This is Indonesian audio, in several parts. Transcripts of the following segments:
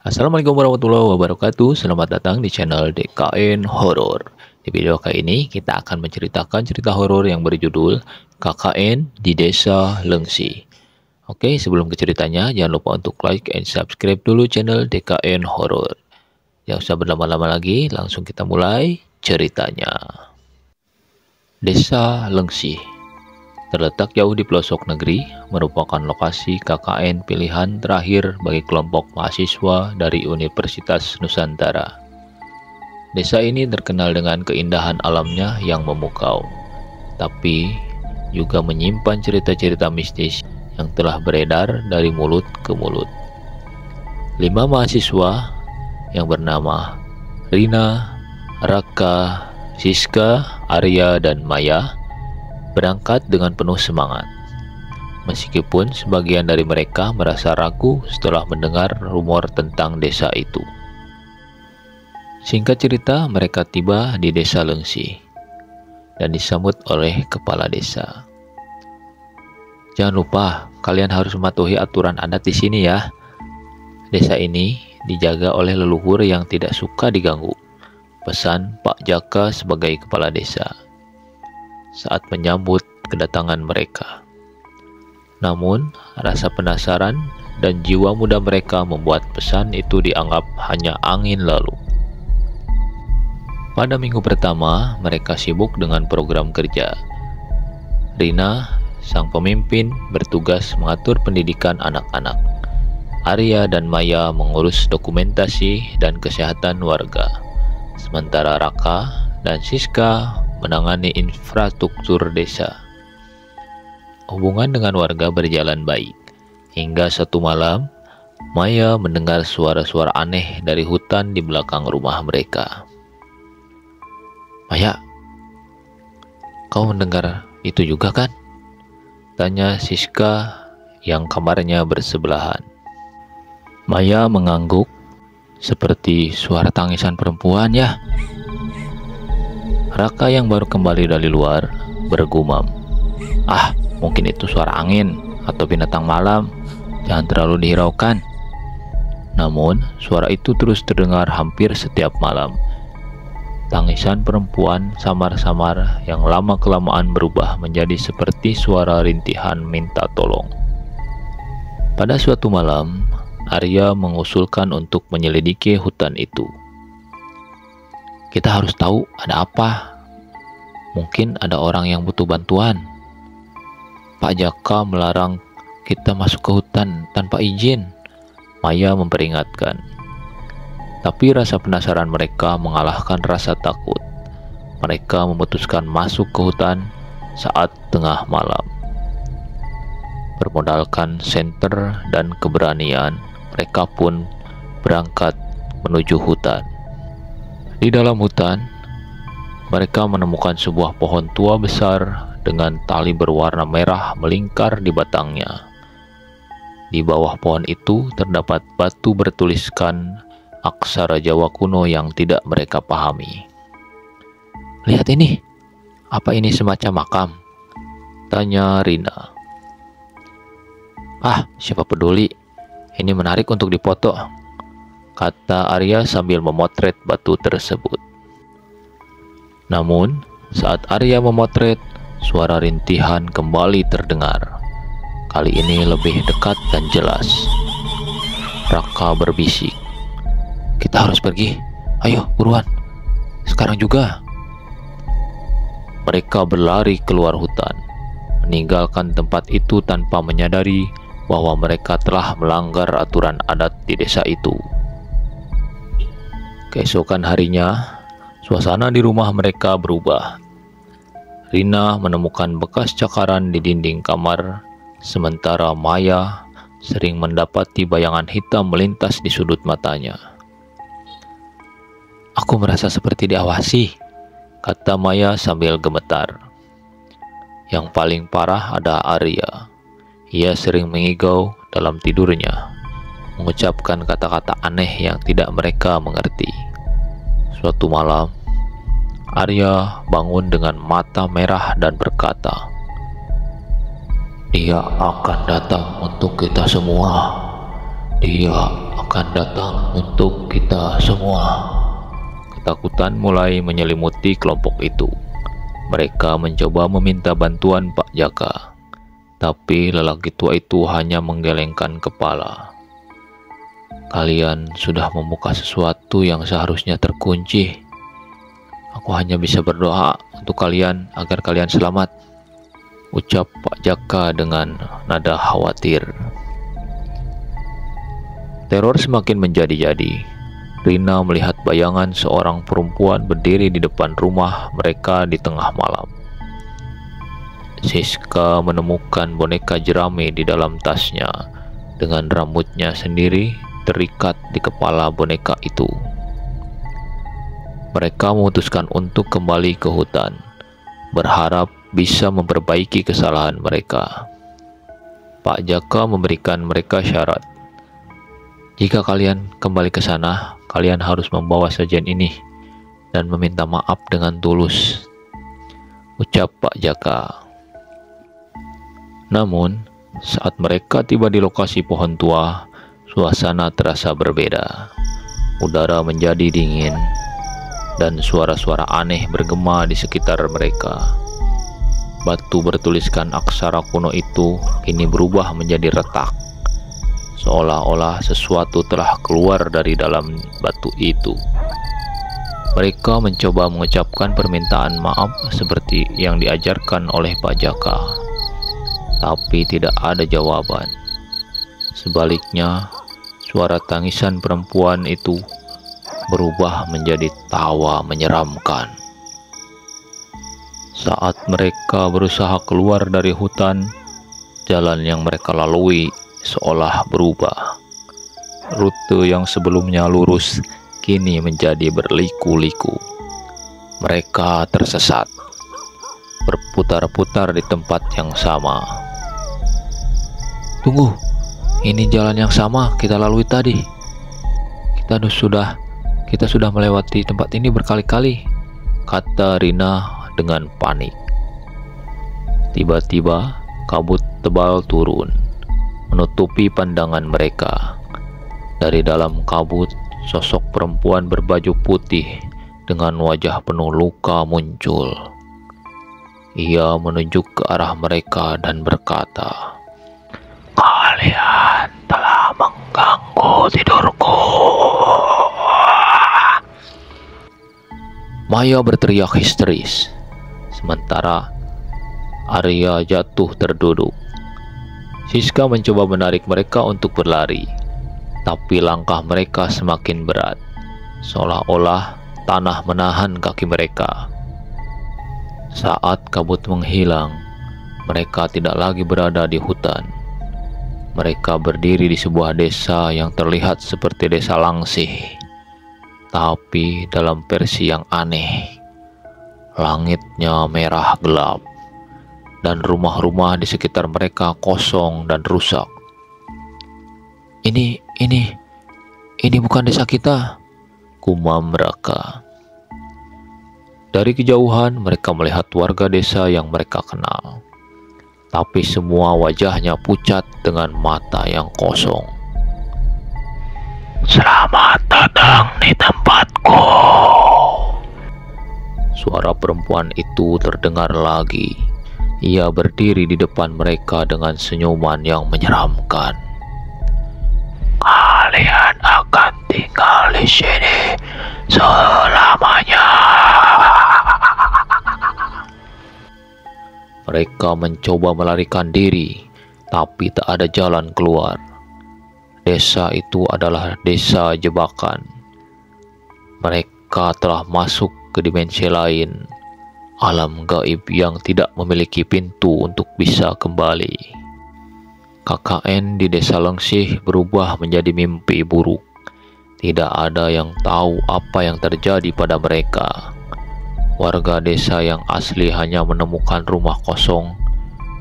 Assalamualaikum warahmatullahi wabarakatuh. Selamat datang di channel DKN Horor. Di video kali ini kita akan menceritakan cerita horor yang berjudul KKN di Desa Lengsi. Oke, sebelum ke ceritanya, jangan lupa untuk like and subscribe dulu channel DKN Horor. Jangan usah berlama-lama lagi, langsung kita mulai ceritanya. Desa Lengsi terletak jauh di pelosok negeri, merupakan lokasi KKN pilihan terakhir bagi kelompok mahasiswa dari Universitas Nusantara. Desa ini terkenal dengan keindahan alamnya yang memukau, tapi juga menyimpan cerita-cerita mistis yang telah beredar dari mulut ke mulut. 5 mahasiswa yang bernama Rina, Raka, Siska, Arya, dan Maya berangkat dengan penuh semangat. Meskipun sebagian dari mereka merasa ragu setelah mendengar rumor tentang desa itu. Singkat cerita, mereka tiba di Desa Lengsi dan disambut oleh kepala desa. Jangan lupa, kalian harus mematuhi aturan adat di sini ya. Desa ini dijaga oleh leluhur yang tidak suka diganggu, pesan Pak Jaka sebagai kepala desa saat menyambut kedatangan mereka. Namun, rasa penasaran dan jiwa muda mereka membuat pesan itu dianggap hanya angin lalu. Pada minggu pertama, mereka sibuk dengan program kerja. Rina, sang pemimpin, bertugas mengatur pendidikan anak-anak. Arya dan Maya mengurus dokumentasi dan kesehatan warga. Sementara Raka dan Siska menangani infrastruktur desa. Hubungan dengan warga berjalan baik, hingga satu malam, Maya mendengar suara-suara aneh dari hutan di belakang rumah mereka. "Maya, kau mendengar itu juga kan?" tanya Siska yang kamarnya bersebelahan. Maya mengangguk, "Seperti suara tangisan perempuan ya." Raka yang baru kembali dari luar bergumam, "Ah, mungkin itu suara angin atau binatang malam, jangan terlalu dihiraukan." Namun, suara itu terus terdengar hampir setiap malam. Tangisan perempuan samar-samar yang lama-kelamaan berubah menjadi seperti suara rintihan minta tolong. Pada suatu malam, Arya mengusulkan untuk menyelidiki hutan itu. "Kita harus tahu ada apa. Mungkin ada orang yang butuh bantuan. Pak Jaka melarang kita masuk ke hutan tanpa izin," Maya memperingatkan. Tapi rasa penasaran mereka mengalahkan rasa takut. Mereka memutuskan masuk ke hutan saat tengah malam. Bermodalkan senter dan keberanian, mereka pun berangkat menuju hutan. Di dalam hutan, mereka menemukan sebuah pohon tua besar dengan tali berwarna merah melingkar di batangnya. Di bawah pohon itu terdapat batu bertuliskan aksara Jawa kuno yang tidak mereka pahami. "Lihat ini, apa ini semacam makam?" tanya Rina. "Ah, siapa peduli, ini menarik untuk dipoto," kata Arya sambil memotret batu tersebut. Namun, saat Arya memotret, suara rintihan kembali terdengar. Kali ini lebih dekat dan jelas. Raka berbisik, "Kita harus pergi. Ayo, buruan. Sekarang juga." Mereka berlari keluar hutan, meninggalkan tempat itu tanpa menyadari bahwa mereka telah melanggar aturan adat di desa itu. Keesokan harinya, suasana di rumah mereka berubah. Rina menemukan bekas cakaran di dinding kamar, sementara Maya sering mendapati bayangan hitam melintas di sudut matanya. "Aku merasa seperti diawasi," kata Maya sambil gemetar. Yang paling parah ada Arya. Ia sering mengigau dalam tidurnya, mengucapkan kata-kata aneh yang tidak mereka mengerti. Suatu malam, Arya bangun dengan mata merah dan berkata, "Dia akan datang untuk kita semua. Dia akan datang untuk kita semua. Ketakutan mulai menyelimuti kelompok itu. Mereka mencoba meminta bantuan Pak Jaka, tapi lelaki tua itu hanya menggelengkan kepala. Kalian sudah membuka sesuatu yang seharusnya terkunci. Aku hanya bisa berdoa untuk kalian agar kalian selamat, ucap Pak Jaka dengan nada khawatir. Teror semakin menjadi-jadi. Rina melihat bayangan seorang perempuan berdiri di depan rumah mereka di tengah malam. Siska menemukan boneka jerami di dalam tasnya dengan rambutnya sendiri terikat di kepala boneka itu. Mereka memutuskan untuk kembali ke hutan, berharap bisa memperbaiki kesalahan mereka. Pak Jaka memberikan mereka syarat. Jika kalian kembali ke sana, kalian harus membawa sajian ini dan meminta maaf dengan tulus, ucap Pak Jaka. Namun, saat mereka tiba di lokasi pohon tua, suasana terasa berbeda. Udara menjadi dingin dan suara-suara aneh bergema di sekitar mereka. Batu bertuliskan aksara kuno itu kini berubah menjadi retak, seolah-olah sesuatu telah keluar dari dalam batu itu. Mereka mencoba mengucapkan permintaan maaf seperti yang diajarkan oleh Pak Jaka, tapi tidak ada jawaban. Sebaliknya, suara tangisan perempuan itu berubah menjadi tawa menyeramkan. Saat mereka berusaha keluar dari hutan, jalan yang mereka lalui seolah berubah. Rute yang sebelumnya lurus kini menjadi berliku-liku. Mereka tersesat, berputar-putar di tempat yang sama. Tunggu, ini jalan yang sama kita lalui tadi. Kita sudah melewati tempat ini berkali-kali, kata Rina dengan panik. Tiba-tiba kabut tebal turun, menutupi pandangan mereka. Dari dalam kabut, sosok perempuan berbaju putih dengan wajah penuh luka muncul. Ia menunjuk ke arah mereka dan berkata, "Kalian telah mengganggu tidurku." Maya berteriak histeris, sementara Arya jatuh terduduk. Siska mencoba menarik mereka untuk berlari, tapi langkah mereka semakin berat, seolah-olah tanah menahan kaki mereka. Saat kabut menghilang, mereka tidak lagi berada di hutan. Mereka berdiri di sebuah desa yang terlihat seperti desa Langsih, tapi dalam versi yang aneh. Langitnya merah gelap, dan rumah-rumah di sekitar mereka kosong dan rusak. Ini bukan desa kita, gumam mereka. Dari kejauhan mereka melihat warga desa yang mereka kenal, tapi semua wajahnya pucat dengan mata yang kosong. "Selamat datang di tempatku," suara perempuan itu terdengar lagi. Ia berdiri di depan mereka dengan senyuman yang menyeramkan. "Kalian akan tinggal di sini selamanya." Mereka mencoba melarikan diri, tapi tak ada jalan keluar. Desa itu adalah desa jebakan. Mereka telah masuk ke dimensi lain, alam gaib yang tidak memiliki pintu untuk bisa kembali. KKN di desa Langsih berubah menjadi mimpi buruk. Tidak ada yang tahu apa yang terjadi pada mereka. Warga desa yang asli hanya menemukan rumah kosong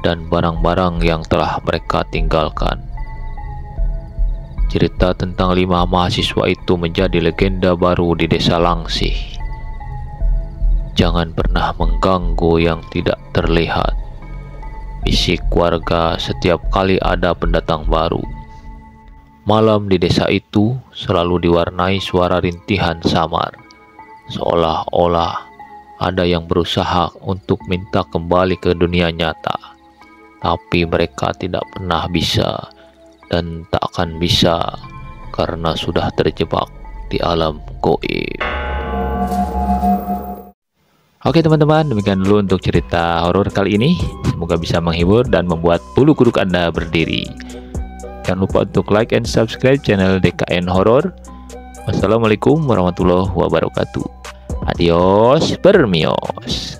dan barang-barang yang telah mereka tinggalkan. Cerita tentang 5 mahasiswa itu menjadi legenda baru di desa Langsih. Jangan pernah mengganggu yang tidak terlihat, bisik warga setiap kali ada pendatang baru. Malam di desa itu selalu diwarnai suara rintihan samar, seolah-olah ada yang berusaha untuk minta kembali ke dunia nyata. Tapi mereka tidak pernah bisa dan tak akan bisa karena sudah terjebak di alam gaib. Oke teman-teman, demikian dulu untuk cerita horor kali ini. Semoga bisa menghibur dan membuat bulu kuduk Anda berdiri. Jangan lupa untuk like and subscribe channel DKN Horor. Wassalamualaikum warahmatullahi wabarakatuh. Adios, permios.